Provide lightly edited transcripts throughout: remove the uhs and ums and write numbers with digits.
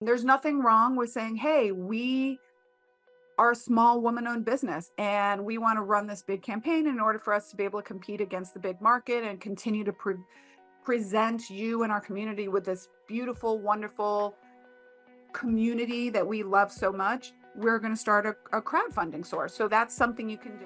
There's nothing wrong with saying, hey, we are a small woman-owned business and we want to run this big campaign in order for us to be able to compete against the big market and continue to present you and our community with this beautiful, wonderful community that we love so much. We're going to start a crowdfunding source. So that's something you can do.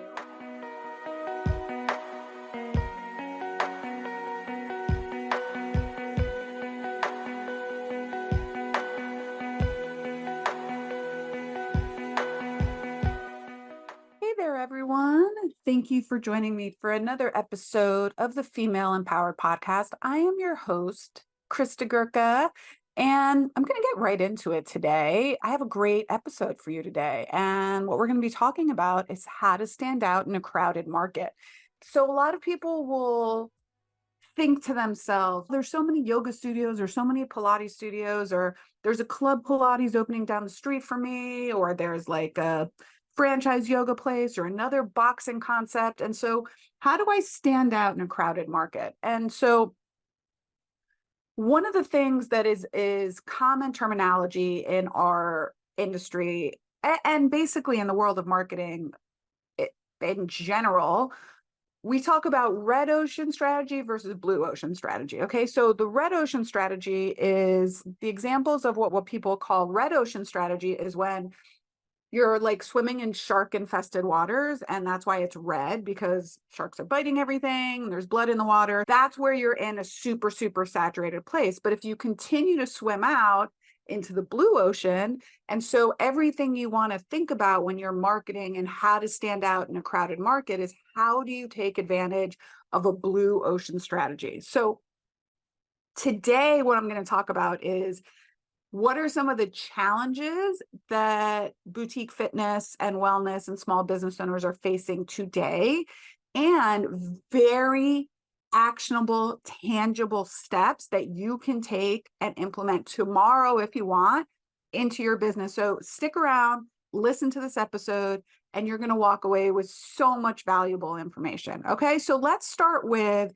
Hey there, everyone. Thank you for joining me for another episode of the Female Empowered Podcast. I am your host, Krista Gurka, and I'm going to get right into it today. I have a great episode for you today. And what we're going to be talking about is how to stand out in a crowded market. So, a lot of people will think to themselves, there's so many yoga studios or so many Pilates studios, or there's a club Pilates opening down the street for me, or there's like a franchise yoga place or another boxing concept. And so how do I stand out in a crowded market? And so one of the things that is common terminology in our industry and basically in the world of marketing in general, we talk about red ocean strategy versus blue ocean strategy. Okay. So the red ocean strategy is the examples of what people call red ocean strategy is when you're like swimming in shark infested waters. And that's why it's red, because sharks are biting everything. There's blood in the water. That's where you're in a super, super saturated place. But if you continue to swim out into the blue ocean, and so everything you want to think about when you're marketing and how to stand out in a crowded market is how do you take advantage of a blue ocean strategy? So today, what I'm going to talk about is what are some of the challenges that boutique fitness and wellness and small business owners are facing today, and very actionable, tangible steps that you can take and implement tomorrow if you want into your business. So stick around, listen to this episode, and you're going to walk away with so much valuable information. Okay, so let's start with,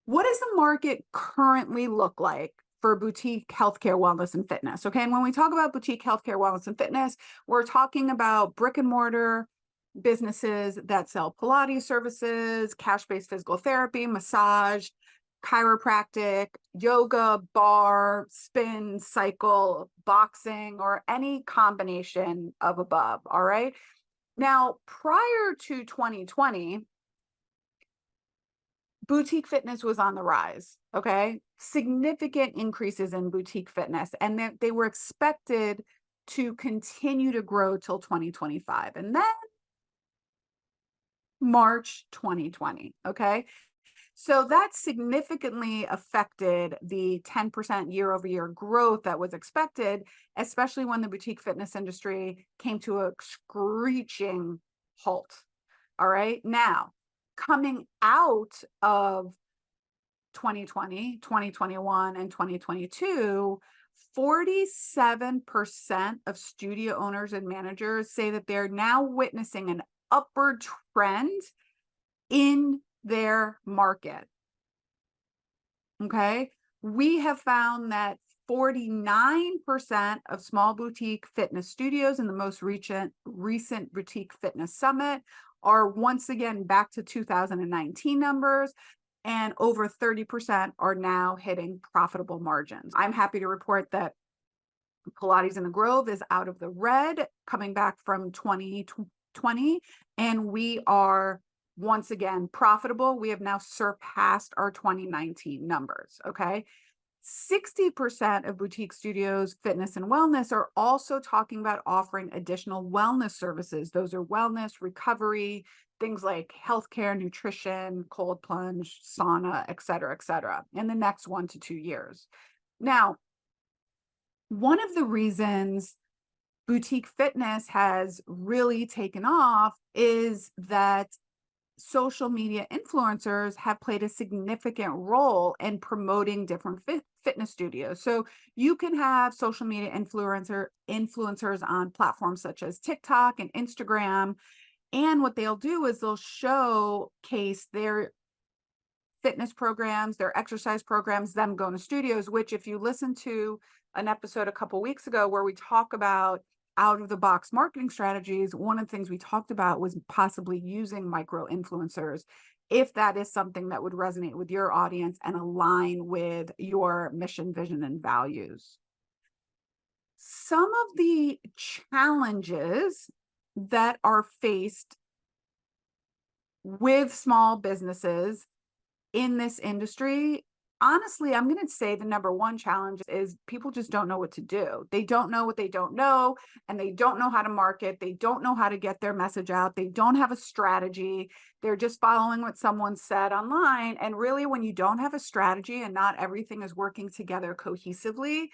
what does the market currently look like for boutique healthcare, wellness, and fitness? Okay. And when we talk about boutique healthcare, wellness, and fitness, we're talking about brick and mortar businesses that sell Pilates services, cash-based physical therapy, massage, chiropractic, yoga, bar, spin, cycle, boxing, or any combination of above. All right. Now, prior to 2020, boutique fitness was on the rise. Okay. Significant increases in boutique fitness, and they were expected to continue to grow till 2025. And then March 2020. Okay. So that significantly affected the 10% year over year growth that was expected, especially when the boutique fitness industry came to a screeching halt. All right. Now, coming out of 2020, 2021, and 2022, 47% of studio owners and managers say that they're now witnessing an upward trend in their market. Okay. We have found that 49% of small boutique fitness studios in the most recent Boutique Fitness Summit are once again back to 2019 numbers, and over 30% are now hitting profitable margins. I'm happy to report that Pilates in the Grove is out of the red, coming back from 2020, and we are once again profitable. We have now surpassed our 2019 numbers. Okay. 60% of boutique studios, fitness and wellness, are also talking about offering additional wellness services. Those are wellness, recovery, things like healthcare, nutrition, cold plunge, sauna, et cetera, in the next 1 to 2 years. Now, one of the reasons boutique fitness has really taken off is that social media influencers have played a significant role in promoting different fitness studios. So you can have social media influencers on platforms such as TikTok and Instagram. And what they'll do is they'll showcase their fitness programs, their exercise programs, them going to studios, which if you listen to an episode a couple weeks ago where we talk about out of the box marketing strategies, one of the things we talked about was possibly using micro influencers if that is something that would resonate with your audience and align with your mission, vision, and values. Some of the challenges that are faced with small businesses in this industry, honestly, I'm going to say the number one challenge is people just don't know what to do. They don't know what they don't know, and they don't know how to market. They don't know how to get their message out. They don't have a strategy. They're just following what someone said online. And really, when you don't have a strategy and not everything is working together cohesively,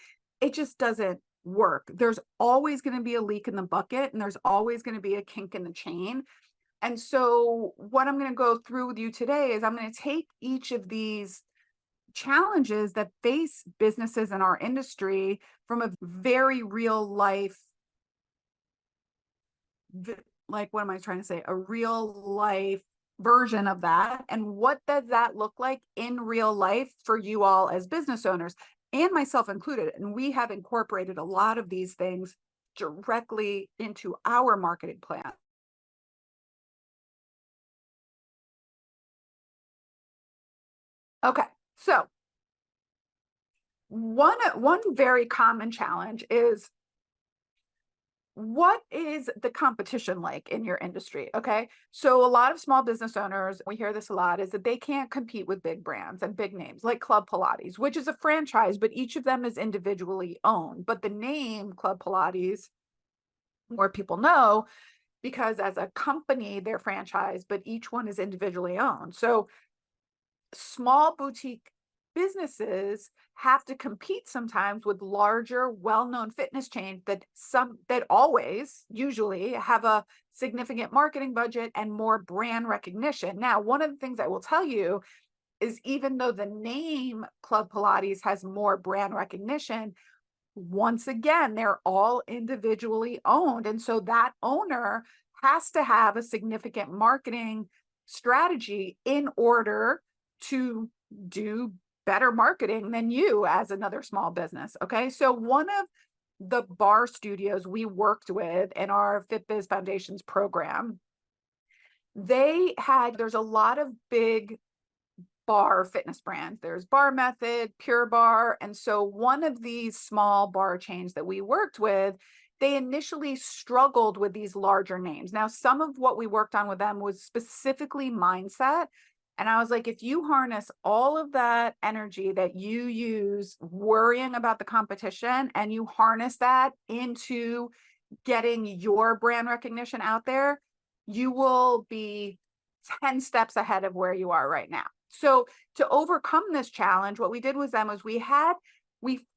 it just doesn't work. There's always going to be a leak in the bucket, and there's always going to be a kink in the chain. And so what I'm going to go through with you today is I'm going to take each of these challenges that face businesses in our industry from a very real life, like, what am I trying to say? A real life version of that. And what does that look like in real life for you all as business owners, and myself included? And we have incorporated a lot of these things directly into our marketing plan. Okay, so one very common challenge is, what is the competition like in your industry? Okay, so a lot of small business owners, we hear this a lot, is that they can't compete with big brands and big names like Club Pilates, which is a franchise, but each of them is individually owned. But the name Club Pilates, more people know because as a company, they're franchised, but each one is individually owned. So small boutique businesses have to compete sometimes with larger, well-known fitness chains that always usually have a significant marketing budget and more brand recognition. Now, one of the things I will tell you is, even though the name Club Pilates has more brand recognition, once again, they're all individually owned. And so that owner has to have a significant marketing strategy in order to do better marketing than you as another small business. Okay. So one of the bar studios we worked with in our FitBiz Foundations program, there's a lot of big bar fitness brands. There's Bar Method, Pure Barre. And so one of these small bar chains that we worked with, they initially struggled with these larger names. Now, some of what we worked on with them was specifically mindset. And I was like, if you harness all of that energy that you use worrying about the competition, and you harness that into getting your brand recognition out there, you will be 10 steps ahead of where you are right now. So to overcome this challenge, what we did with them was we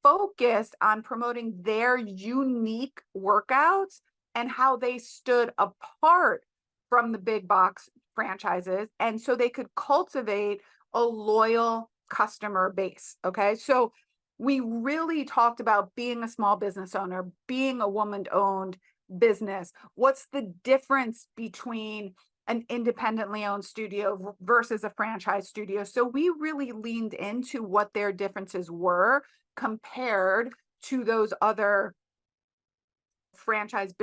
focused on promoting their unique workouts and how they stood apart from the big box franchises. And so they could cultivate a loyal customer base. Okay. So we really talked about being a small business owner, being a woman-owned business. What's the difference between an independently owned studio versus a franchise studio? So we really leaned into what their differences were compared to those other franchise,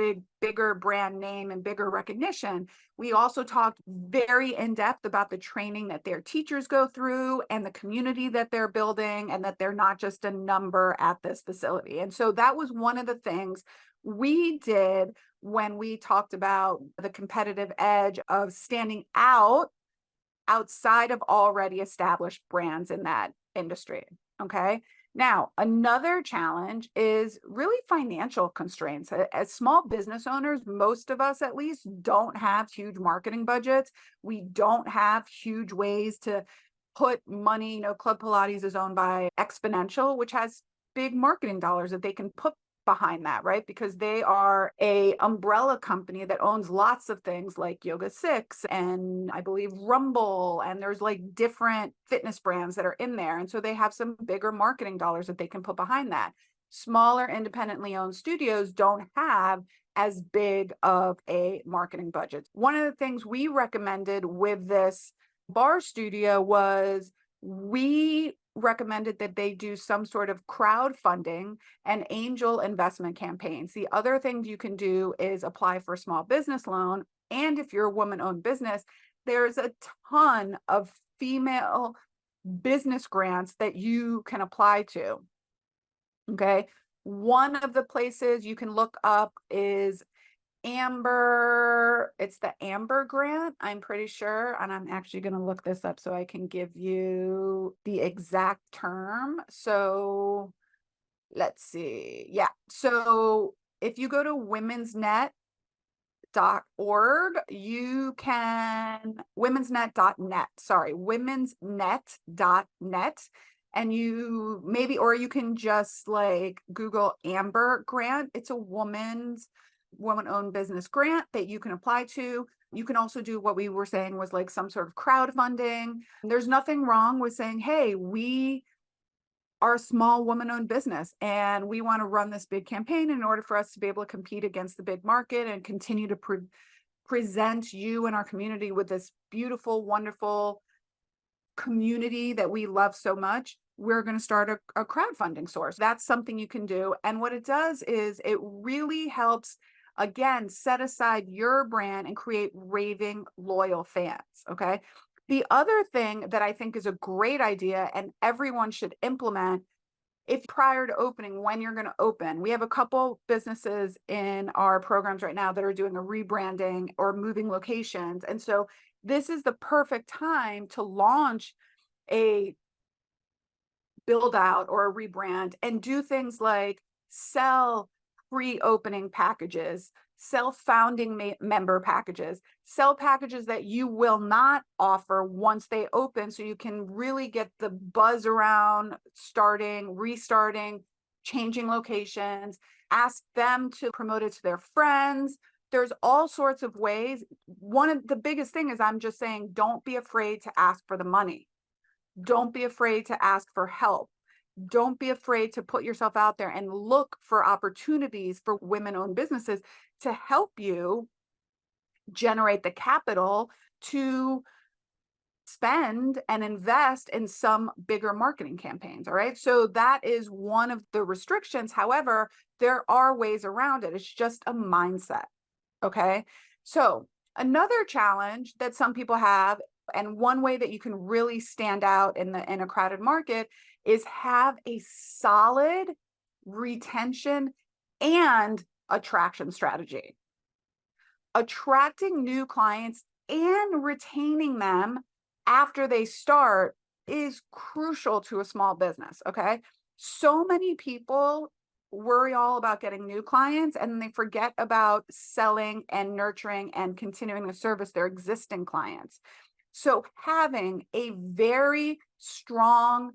bigger brand name and bigger recognition. We also talked very in depth about the training that their teachers go through and the community that they're building, and that they're not just a number at this facility. And so that was one of the things we did when we talked about the competitive edge of standing outside of already established brands in that industry. Okay. Now, another challenge is really financial constraints. As small business owners, most of us at least don't have huge marketing budgets. We don't have huge ways to put money. Club Pilates is owned by Exponential, which has big marketing dollars that they can put behind that, right? Because they are a umbrella company that owns lots of things like YogaSix and I believe Rumble, and there's like different fitness brands that are in there. And so they have some bigger marketing dollars that they can put behind that. Smaller independently owned studios don't have as big of a marketing budget. One of the things we recommended with this bar studio was we recommended that they do some sort of crowdfunding and angel investment campaigns. The other things you can do is apply for a small business loan. And if you're a woman-owned business, there's a ton of female business grants that you can apply to. Okay. One of the places you can look up is Amber. It's the Amber grant, I'm pretty sure. And I'm actually going to look this up so I can give you the exact term. So let's see. Yeah. So if you go to womensnet.org, you can womensnet.net, sorry, womensnet.net. And you maybe, or you can just like Google Amber grant. It's a woman-owned business grant that you can apply to. You can also do what we were saying was like some sort of crowdfunding. There's nothing wrong with saying, hey, we are a small woman-owned business and we want to run this big campaign in order for us to be able to compete against the big market and continue to present you and our community with this beautiful, wonderful community that we love so much. We're going to start a crowdfunding source. That's something you can do. And what it does is it really helps, again, set aside your brand and create raving loyal fans. Okay. The other thing that I think is a great idea and everyone should implement, if prior to opening, when you're going to open, we have a couple businesses in our programs right now that are doing a rebranding or moving locations. And so this is the perfect time to launch a build out or a rebrand and do things like sell pre-opening packages, sell founding member packages, sell packages that you will not offer once they open, so you can really get the buzz around starting, restarting, changing locations, ask them to promote it to their friends. There's all sorts of ways. One of the biggest thing is I'm just saying, don't be afraid to ask for the money. Don't be afraid to ask for help. Don't be afraid to put yourself out there and look for opportunities for women-owned businesses to help you generate the capital to spend and invest in some bigger marketing campaigns. All right. So that is one of the restrictions. However, there are ways around it. It's just a mindset. Okay. So another challenge that some people have, and one way that you can really stand out in a crowded market, is have a solid retention and attraction strategy. Attracting new clients and retaining them after they start is crucial to a small business. Okay. So many people worry all about getting new clients and they forget about selling and nurturing and continuing to service their existing clients. So having a very strong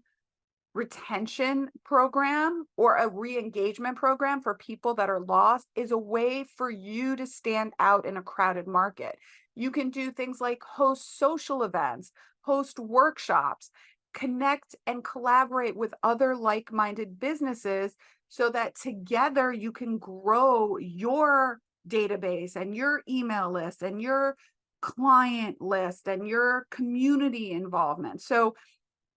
retention program or a re-engagement program for people that are lost is a way for you to stand out in a crowded market. You can do things like host social events, host workshops, connect and collaborate with other like-minded businesses so that together you can grow your database and your email list and your client list and your community involvement. So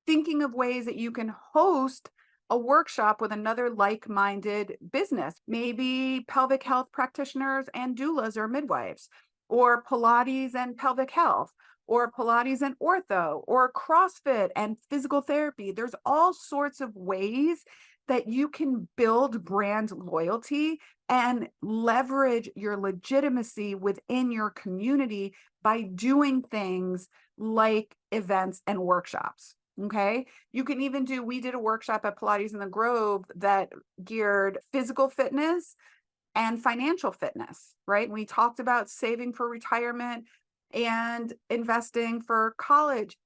thinking of ways that you can host a workshop with another like-minded business, maybe pelvic health practitioners and doulas or midwives, or Pilates and pelvic health, or Pilates and ortho, or CrossFit and physical therapy. There's all sorts of ways that you can build brand loyalty and leverage your legitimacy within your community by doing things like events and workshops. Okay. You can even we did a workshop at Pilates in the Grove that geared physical fitness and financial fitness, right? We talked about saving for retirement and investing for college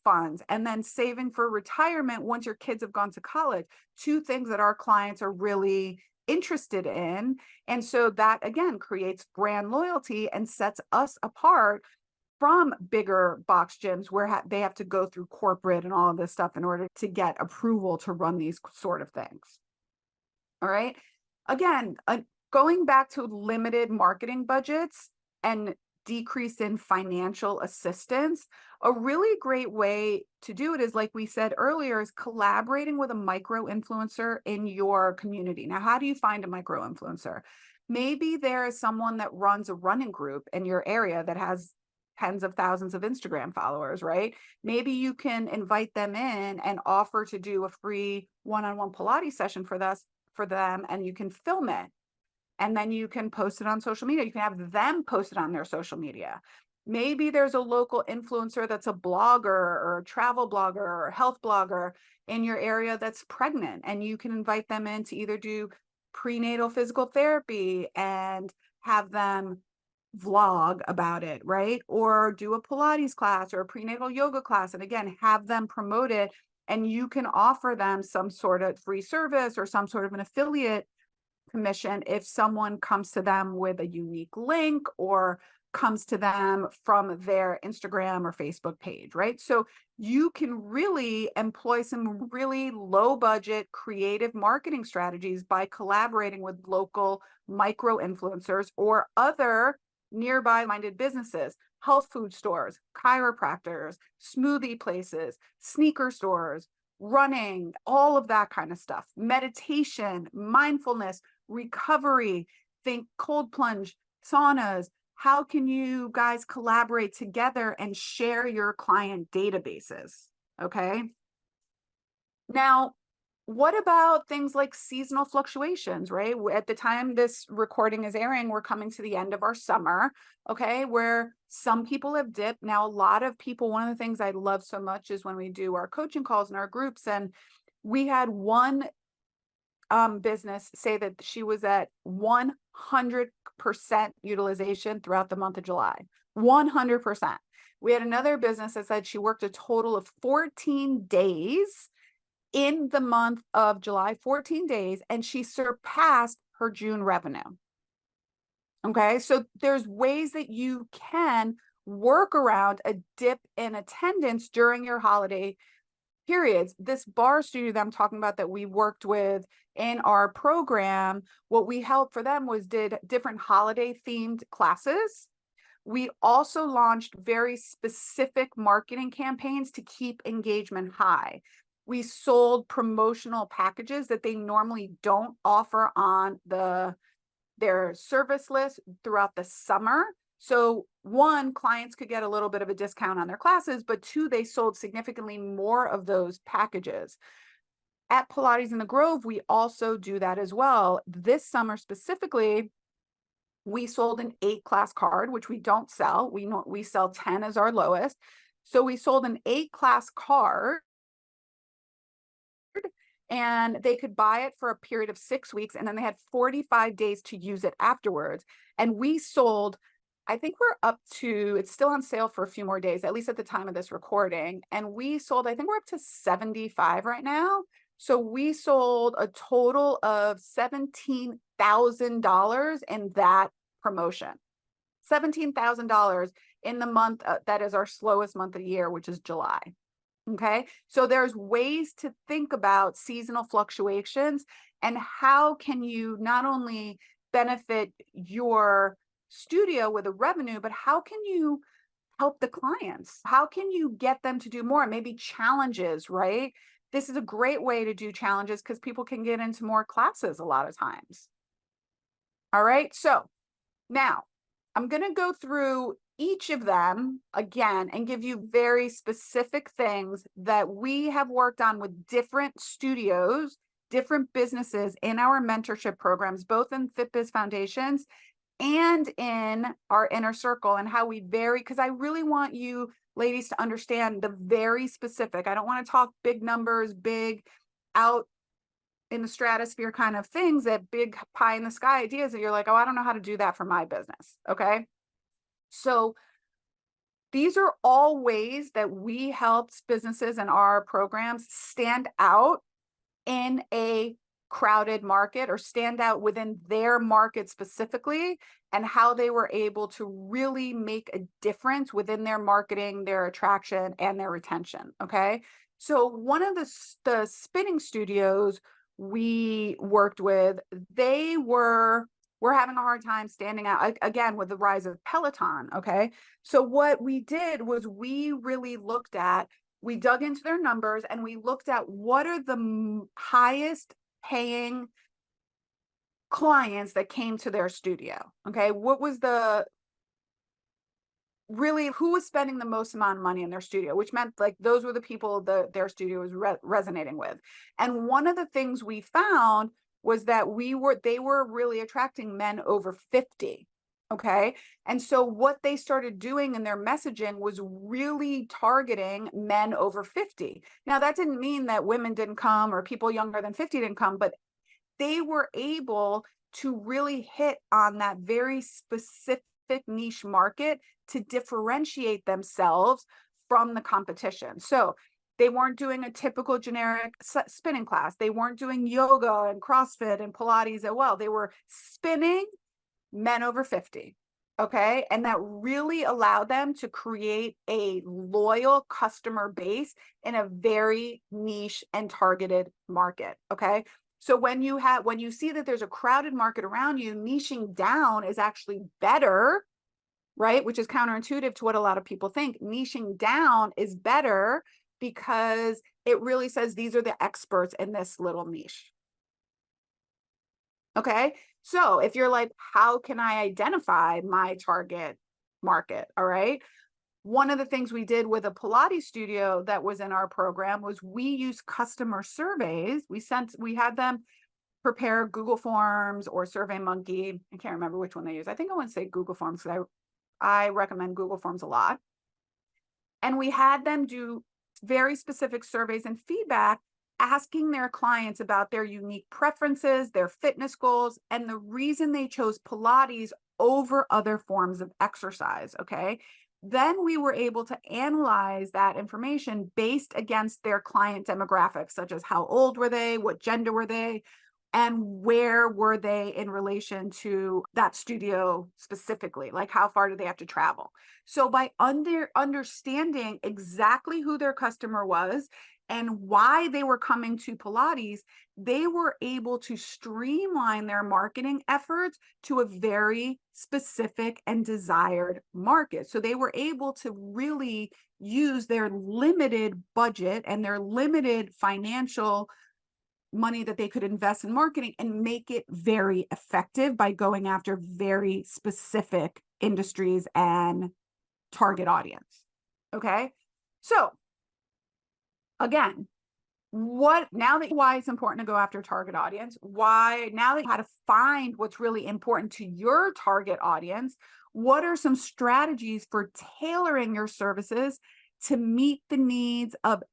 funds, and then saving for retirement once your kids have gone to college. Two things that our clients are really interested in. And so that again creates brand loyalty and sets us apart from bigger box gyms where they have to go through corporate and all of this stuff in order to get approval to run these sort of things. All right. Again, going back to limited marketing budgets and decrease in financial assistance, a really great way to do it is, like we said earlier, is collaborating with a micro influencer in your community. Now, how do you find a micro influencer? Maybe there is someone that runs a running group in your area that has tens of thousands of Instagram followers, right? Maybe you can invite them in and offer to do a free one-on-one Pilates session for them, and you can film it. And then you can post it on social media. You can have them post it on their social media. Maybe there's a local influencer that's a blogger or a travel blogger or a health blogger in your area that's pregnant, and you can invite them in to either do prenatal physical therapy and have them vlog about it, right? Or do a Pilates class or a prenatal yoga class. And again, have them promote it, and you can offer them some sort of free service or some sort of an affiliate commission if someone comes to them with a unique link or comes to them from their Instagram or Facebook page, right? So you can really employ some really low budget creative marketing strategies by collaborating with local micro influencers or other nearby minded businesses, health food stores, chiropractors, smoothie places, sneaker stores, running, all of that kind of stuff, meditation, mindfulness, recovery, think cold plunge, saunas. How can you guys collaborate together and share your client databases? Okay. Now, what about things like seasonal fluctuations, right? At the time this recording is airing, we're coming to the end of our summer, okay, where some people have dipped. Now, a lot of people, one of the things I love so much is when we do our coaching calls in our groups, and we had one business say that she was at 100% utilization throughout the month of July. 100%. We had another business that said she worked a total of 14 days in the month of July, 14 days, and she surpassed her June revenue. Okay, so there's ways that you can work around a dip in attendance during your holiday periods. This bar studio that I'm talking about that we worked with in our program, what we helped for them was did different holiday themed classes. We also launched very specific marketing campaigns to keep engagement high. We sold promotional packages that they normally don't offer on their service list throughout the summer. So one, clients could get a little bit of a discount on their classes, but two, they sold significantly more of those packages. At Pilates in the Grove, we also do that as well. This summer specifically, we sold an 8-class card, which we don't sell. We sell 10 as our lowest. So we sold an 8-class card, and they could buy it for a period of 6 weeks, and then they had 45 days to use it afterwards. And we sold, I think we're up to, it's still on sale for a few more days, at least at the time of this recording. And we sold, I think we're up to 75 right now. So we sold a total of $17,000 in that promotion. $17,000 in the month that is our slowest month of the year, which is July. Okay, so there's ways to think about seasonal fluctuations and how can you not only benefit your studio with a revenue, but how can you help the clients? How can you get them to do more? Maybe challenges, right? This is a great way to do challenges because people can get into more classes a lot of times. All right, so now I'm going to go through each of them again and give you very specific things that we have worked on with different studios, different businesses in our mentorship programs, both in FitBiz Foundations and in our inner circle, and how we vary, because I really want you ladies to understand the very specific. I don't want to talk big numbers, big out in the stratosphere kind of things, that big pie in the sky ideas that you're like, oh, I don't know how to do that for my business. Okay. So these are all ways that we helped businesses in our programs stand out in a crowded market, or stand out within their market specifically, and how they were able to really make a difference within their marketing, their attraction, and their retention. Okay. So one of the spinning studios we worked with, they were we're having a hard time standing out again with the rise of Peloton. Okay. So what we did was we really looked at, we dug into their numbers and we looked at what are the highest paying clients that came to their studio. Okay. What was the really who was spending the most amount of money in their studio, which meant like those were the people that their studio was resonating with. And one of the things we found was that they were really attracting men over 50. Okay. And so what they started doing in their messaging was really targeting men over 50. Now, that didn't mean that women didn't come or people younger than 50 didn't come, but they were able to really hit on that very specific niche market to differentiate themselves from the competition. So they weren't doing a typical generic spinning class. They weren't doing yoga and CrossFit and Pilates as well. They were spinning men over 50. Okay. And that really allowed them to create a loyal customer base in a very niche and targeted market. Okay. So when you see that there's a crowded market around you, niching down is actually better, right? Which is counterintuitive to what a lot of people think. Niching down is better because it really says these are the experts in this little niche. Okay. So if you're like, how can I identify my target market? All right. One of the things we did with a Pilates studio that was in our program was we used customer surveys. We had them prepare Google Forms or SurveyMonkey. I can't remember which one they use. I think I want to say Google Forms because I recommend Google Forms a lot. And we had them do very specific surveys and feedback, asking their clients about their unique preferences, their fitness goals, and the reason they chose Pilates over other forms of exercise. Okay. Then we were able to analyze that information based against their client demographics, such as how old were they, what gender were they, and where were they in relation to that studio specifically, like how far do they have to travel. So by understanding exactly who their customer was and why they were coming to Pilates, they were able to streamline their marketing efforts to a very specific and desired market. So they were able to really use their limited budget and their limited financial money that they could invest in marketing and make it very effective by going after very specific industries and target audience. Okay. So again, why it's important to go after target audience, why now that you how to find what's really important to your target audience, what are some strategies for tailoring your services to meet the needs of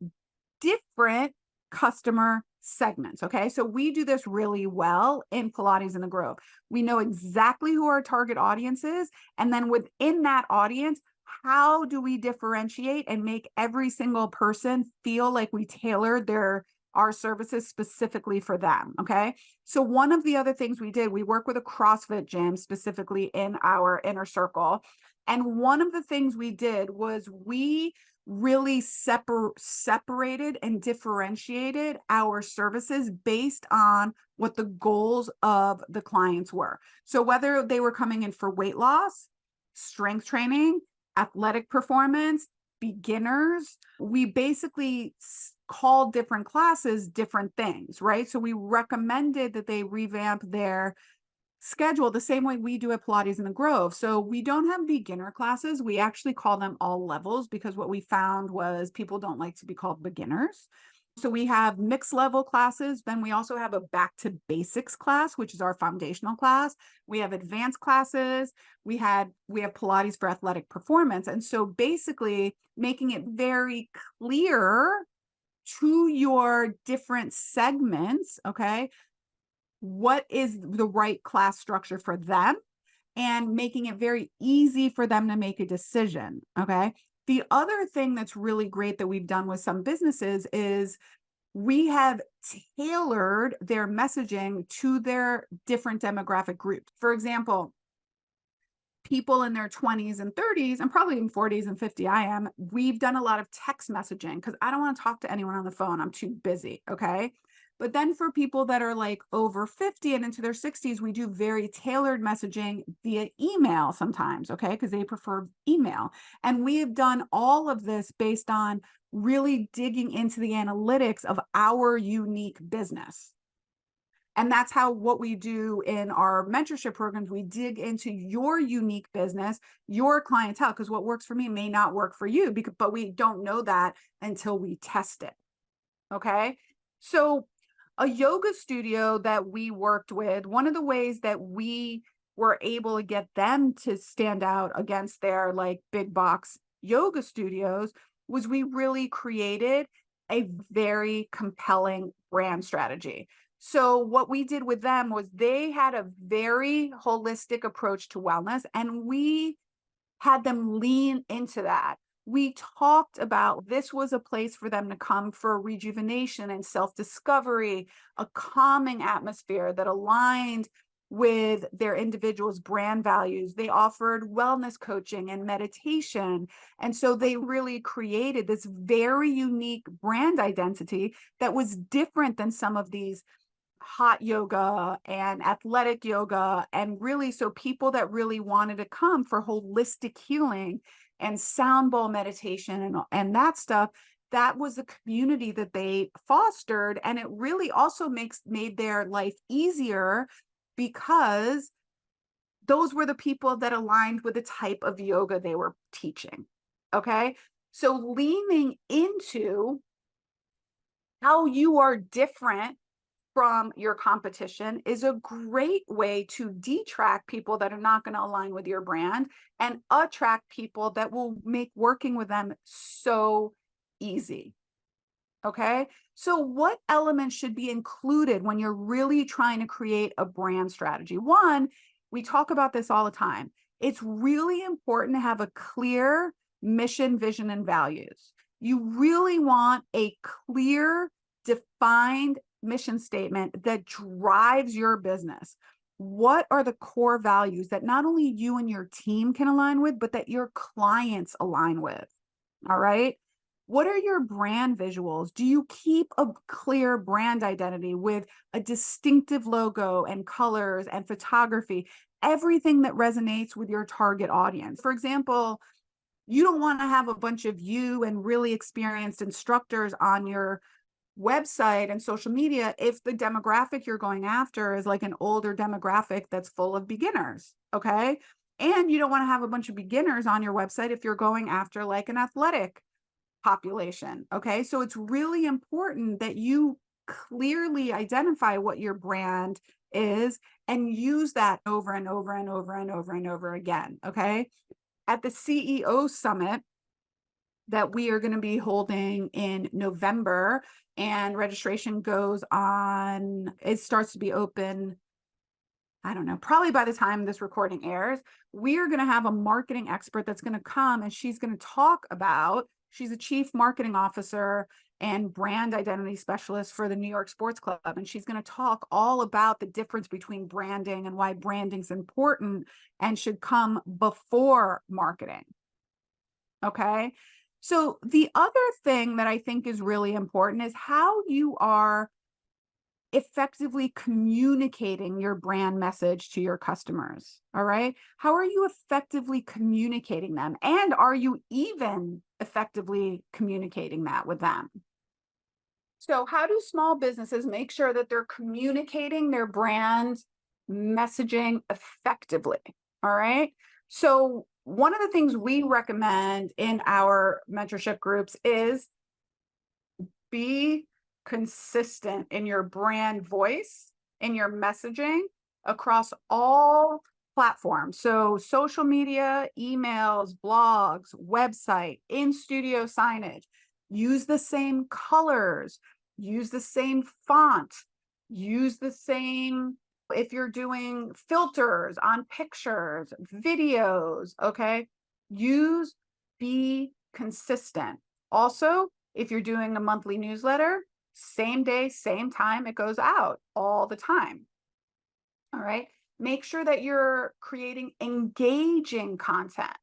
different customer segments. Okay. So we do this really well in Pilates in the Grove. We know exactly who our target audience is. And then within that audience, how do we differentiate and make every single person feel like we tailored our services specifically for them? Okay. So one of the other things we did, we work with a CrossFit gym specifically in our inner circle. And one of the things we did was we really separated and differentiated our services based on what the goals of the clients were. So whether they were coming in for weight loss, strength training, athletic performance, beginners, we basically called different classes different things, right? So we recommended that they revamp their schedule the same way we do at Pilates in the Grove. So we don't have beginner classes. We actually call them all levels because what we found was people don't like to be called beginners. So we have mixed level classes. Then we also have a back to basics class, which is our foundational class. We have advanced classes. We have Pilates for athletic performance. And so basically making it very clear to your different segments, okay, what is the right class structure for them and making it very easy for them to make a decision. Okay. The other thing that's really great that we've done with some businesses is we have tailored their messaging to their different demographic groups. For example, people in their 20s and 30s, and probably in 40s and 50, we've done a lot of text messaging because I don't want to talk to anyone on the phone. I'm too busy. Okay. But then for people that are like over 50 and into their 60s, we do very tailored messaging via email sometimes, okay? Because they prefer email. And we have done all of this based on really digging into the analytics of our unique business. And that's how what we do in our mentorship programs, we dig into your unique business, your clientele, because what works for me may not work for you, but we don't know that until we test it. Okay. So a yoga studio that we worked with, one of the ways that we were able to get them to stand out against their like big box yoga studios was we really created a very compelling brand strategy. So what we did with them was they had a very holistic approach to wellness, and we had them lean into that. We talked about this was a place for them to come for rejuvenation and self-discovery, a calming atmosphere that aligned with their individual's brand values. They offered wellness coaching and meditation. And so they really created this very unique brand identity that was different than some of these hot yoga and athletic yoga, and really so people that really wanted to come for holistic healing and sound bowl meditation and that stuff, that was a community that they fostered, and it really also made their life easier because those were the people that aligned with the type of yoga they were teaching. Okay, so leaning into how you are different from your competition is a great way to detract people that are not going to align with your brand and attract people that will make working with them so easy. Okay. So what elements should be included when you're really trying to create a brand strategy? One, we talk about this all the time. It's really important to have a clear mission, vision, and values. You really want a clear, defined mission statement that drives your business. What are the core values that not only you and your team can align with, but that your clients align with? All right. What are your brand visuals? Do you keep a clear brand identity with a distinctive logo and colors and photography? Everything that resonates with your target audience. For example, you don't want to have a bunch of you and really experienced instructors on your website and social media if the demographic you're going after is like an older demographic that's full of beginners. Okay. And you don't want to have a bunch of beginners on your website if you're going after like an athletic population. Okay. So it's really important that you clearly identify what your brand is and use that over and over and over and over and over again. Okay. At the CEO Summit that we are going to be holding in November, and registration goes on, it starts to be open, I don't know, probably by the time this recording airs. We are going to have a marketing expert that's going to come, and she's going to talk about, she's a chief marketing officer and brand identity specialist for the New York Sports Club. And she's going to talk all about the difference between branding and why branding is important and should come before marketing. Okay. So the other thing that I think is really important is how you are effectively communicating your brand message to your customers. All right. How are you effectively communicating them? And are you even effectively communicating that with them? So how do small businesses make sure that they're communicating their brand messaging effectively? All right. So one of the things we recommend in our mentorship groups is be consistent in your brand voice, in your messaging across all platforms. So social media, emails, blogs, website, in studio signage. Use the same colors, use the same font, use the same, if you're doing filters on pictures, videos, okay? Be consistent. Also, if you're doing a monthly newsletter, same day, same time, it goes out all the time. All right. Make sure that you're creating engaging content.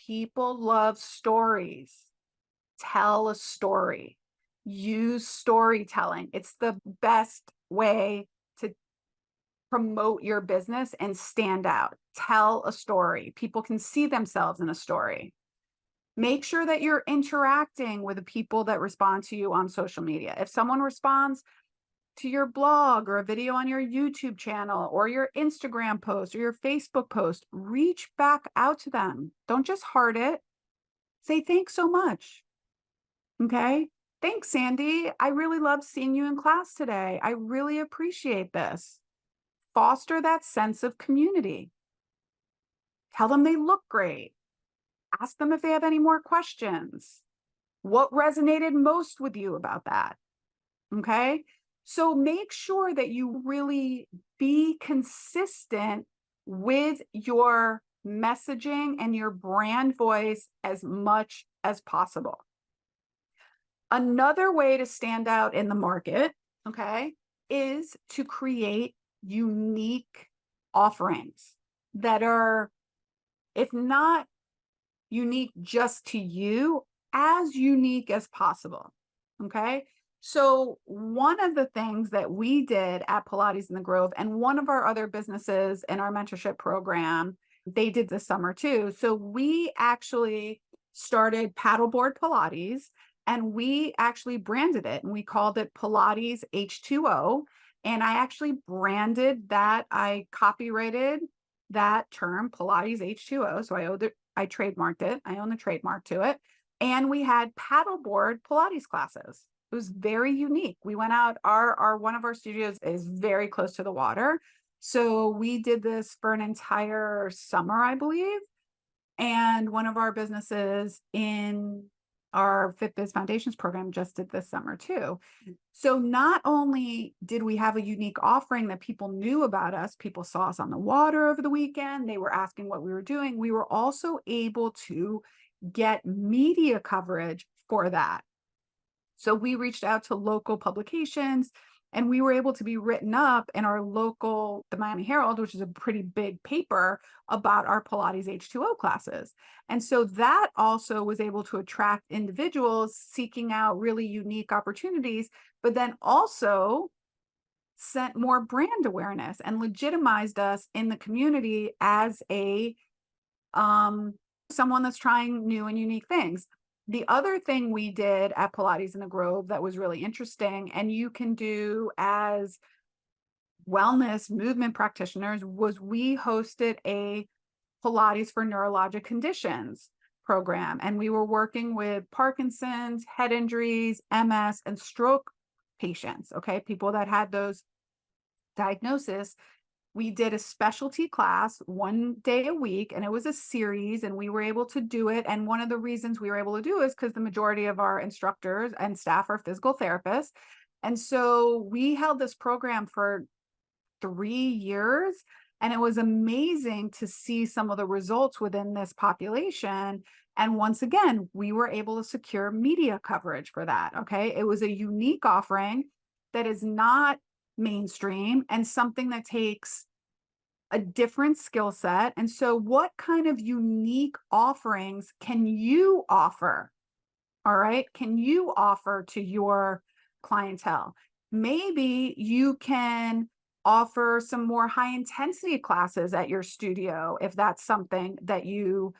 People love stories. Tell a story. use storytelling. It's the best way to promote your business and stand out. Tell a story. People can see themselves in a story. Make sure that you're interacting with the people that respond to you on social media. If someone responds to your blog or a video on your YouTube channel or your Instagram post or your Facebook post, reach back out to them. Don't just heart it. Say thanks so much. Okay. Thanks, Sandy. I really loved seeing you in class today. I really appreciate this. Foster that sense of community. Tell them they look great. Ask them if they have any more questions. What resonated most with you about that? Okay. So make sure that you really be consistent with your messaging and your brand voice as much as possible. Another way to stand out in the market, okay, is to create unique offerings that are, if not unique just to you, as unique as possible. Okay. So one of the things that we did at Pilates in the Grove, and one of our other businesses in our mentorship program, they did this summer too. So we actually started Paddleboard Pilates, and we actually branded it, and we called it Pilates H2O. And I actually branded that. I copyrighted that term, Pilates H2O. So I trademarked it. I own the trademark to it. And we had paddleboard Pilates classes. It was very unique. We went out, our one of our studios is very close to the water. So we did this for an entire summer, I believe. And one of our businesses in our FitBiz Foundations program just did this summer too. So not only did we have a unique offering that people knew about us, people saw us on the water over the weekend, they were asking what we were doing, we were also able to get media coverage for that. So we reached out to local publications, and we were able to be written up in our local, the Miami Herald, which is a pretty big paper, about our Pilates H2O classes. And so that also was able to attract individuals seeking out really unique opportunities, but then also sent more brand awareness and legitimized us in the community as a someone that's trying new and unique things. The other thing we did at Pilates in the Grove that was really interesting, and you can do as wellness movement practitioners, was we hosted a Pilates for neurologic conditions program. And we were working with Parkinson's, head injuries, MS, and stroke patients, okay, people that had those diagnoses. We did a specialty class 1 day a week, and it was a series, and we were able to do it. And one of the reasons we were able to do it is because the majority of our instructors and staff are physical therapists. And so we held this program for 3 years, and it was amazing to see some of the results within this population. And once again, we were able to secure media coverage for that. Okay. It was a unique offering that is not mainstream and something that takes a different skill set. And so what kind of unique offerings can you offer? All right. Can you offer to your clientele? Maybe you can offer some more high intensity classes at your studio if that's something that you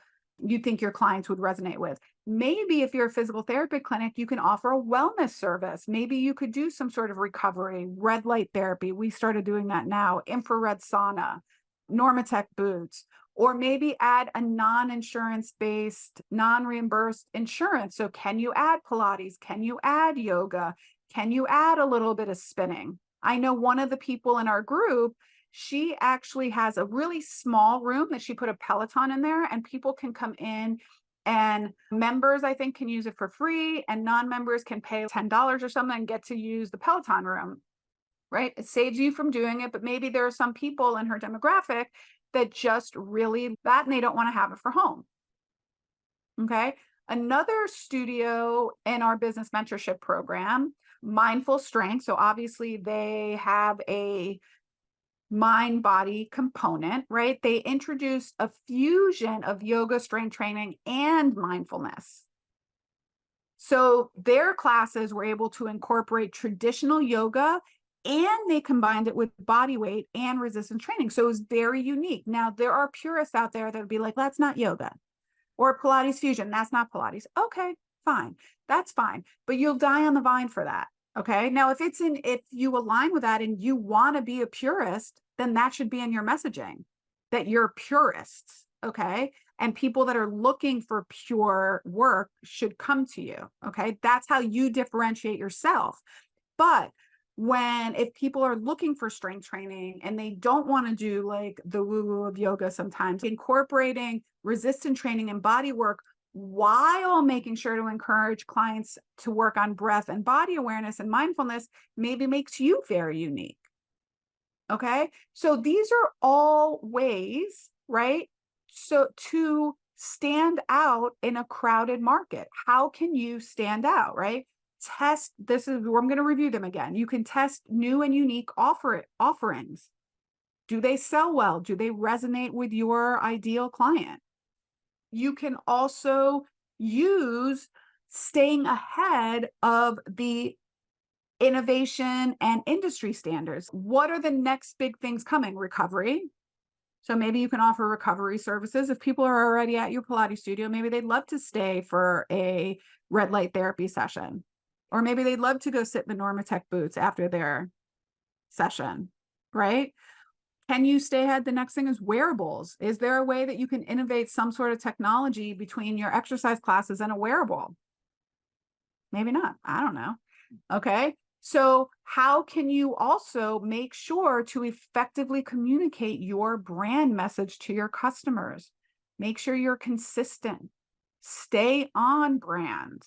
think your clients would resonate with. Maybe if you're a physical therapy clinic, you can offer a wellness service. Maybe you could do some sort of recovery, red light therapy. We started doing that now, infrared sauna, Normatec boots, or maybe add a non-insurance based, non-reimbursed insurance. So can you add Pilates? Can you add yoga? Can you add a little bit of spinning? I know one of the people in our group, she actually has a really small room that she put a Peloton in there, and people can come in, and members, I think, can use it for free, and non-members can pay $10 or something and get to use the Peloton room, right? It saves you from doing it, but maybe there are some people in her demographic that just really that, and they don't want to have it for home. Okay. Another studio in our business mentorship program, Mindful Strength. So obviously they have a mind body component, right? They introduced a fusion of yoga, strength training, and mindfulness. So their classes were able to incorporate traditional yoga, and they combined it with body weight and resistance training. So it was very unique. Now, there are purists out there that would be like, that's not yoga, or Pilates fusion, that's not Pilates. Okay, fine. That's fine. But you'll die on the vine for that. Okay. Now, if you align with that and you want to be a purist, then that should be in your messaging, that you're purists. Okay. And people that are looking for pure work should come to you. Okay. That's how you differentiate yourself. But if people are looking for strength training and they don't want to do like the woo-woo of yoga, sometimes incorporating resistance training and body work while making sure to encourage clients to work on breath and body awareness and mindfulness maybe makes you very unique. Okay. So these are all ways, right? So to stand out in a crowded market, how can you stand out, right? This is where I'm going to review them again. You can test new and unique offerings. Do they sell well? Do they resonate with your ideal client? You can also use staying ahead of the innovation and industry standards. What are the next big things coming? Recovery. So maybe you can offer recovery services. If people are already at your Pilates studio, maybe they'd love to stay for a red light therapy session. Or maybe they'd love to go sit in the Normatec boots after their session, right? Can you stay ahead? The next thing is wearables. Is there a way that you can innovate some sort of technology between your exercise classes and a wearable? Maybe not. I don't know. Okay. So how can you also make sure to effectively communicate your brand message to your customers? Make sure you're consistent. Stay on brand.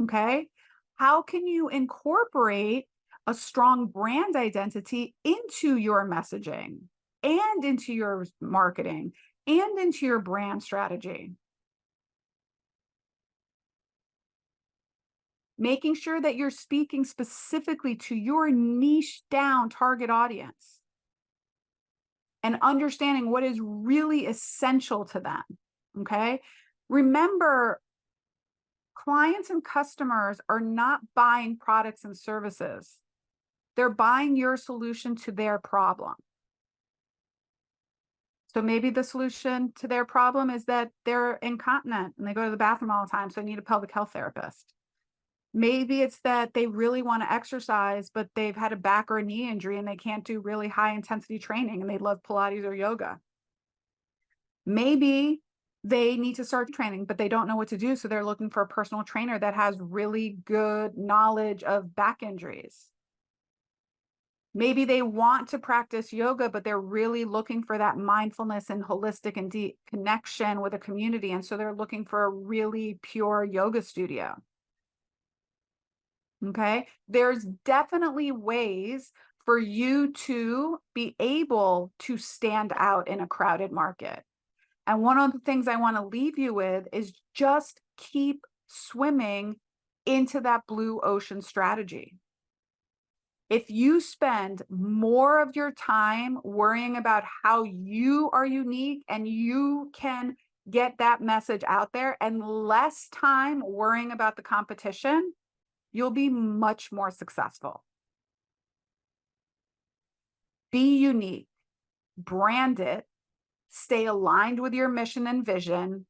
Okay. How can you incorporate a strong brand identity into your messaging and into your marketing and into your brand strategy? Making sure that you're speaking specifically to your niche down target audience and understanding what is really essential to them. Okay. Remember, clients and customers are not buying products and services. They're buying your solution to their problem. So maybe the solution to their problem is that they're incontinent and they go to the bathroom all the time, so they need a pelvic health therapist. Maybe it's that they really want to exercise, but they've had a back or a knee injury and they can't do really high intensity training and they love Pilates or yoga. Maybe they need to start training, but they don't know what to do. So they're looking for a personal trainer that has really good knowledge of back injuries. Maybe they want to practice yoga, but they're really looking for that mindfulness and holistic and deep connection with a community. And so they're looking for a really pure yoga studio. Okay. There's definitely ways for you to be able to stand out in a crowded market. And one of the things I want to leave you with is just keep swimming into that blue ocean strategy. If you spend more of your time worrying about how you are unique and you can get that message out there and less time worrying about the competition, you'll be much more successful. Be unique, brand it, stay aligned with your mission and vision,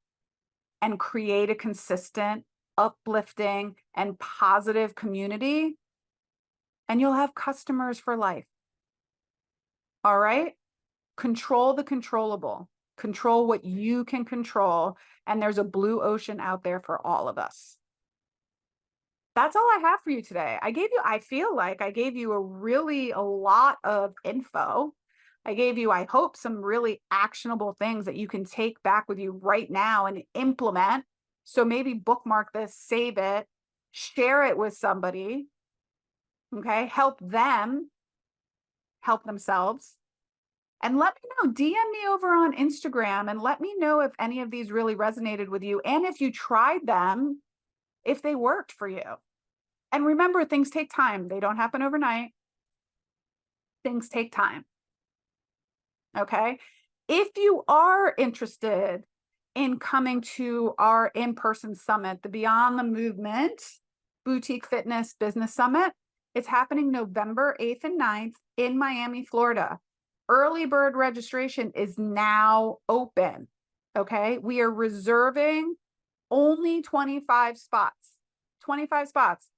and create a consistent, uplifting, and positive community, and you'll have customers for life. All right? Control the controllable. Control what you can control, and there's a blue ocean out there for all of us. That's all I have for you today. I feel like I gave you a lot of info. I gave you, I hope, some really actionable things that you can take back with you right now and implement. So maybe bookmark this, save it, share it with somebody. Okay. Help them help themselves. And let me know, DM me over on Instagram and let me know if any of these really resonated with you. And if you tried them, if they worked for you. And remember, things take time. They don't happen overnight. Things take time. Okay. If you are interested in coming to our in-person summit, the Beyond the Movement Boutique Fitness Business Summit. It's happening November 8th and 9th in Miami, Florida. Early bird registration is now open. Okay. We are reserving only 25 spots. 25 spots.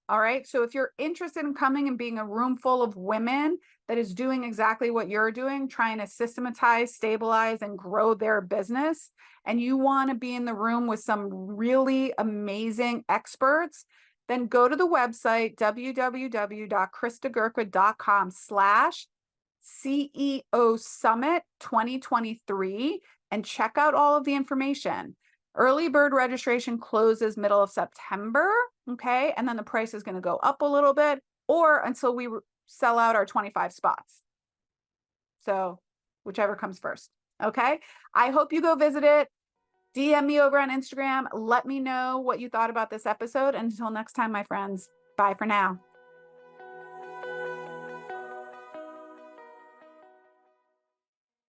All right. So if you're interested in coming and being a room full of women that is doing exactly what you're doing, trying to systematize, stabilize, and grow their business, and you want to be in the room with some really amazing experts, then go to the website, www.kristagurka.com/CEO Summit 2023, and check out all of the information. Early bird registration closes middle of September, okay? And then the price is going to go up a little bit, or until we sell out our 25 spots. So whichever comes first, okay? I hope you go visit it. DM me over on Instagram. Let me know what you thought about this episode. And until next time, my friends, bye for now.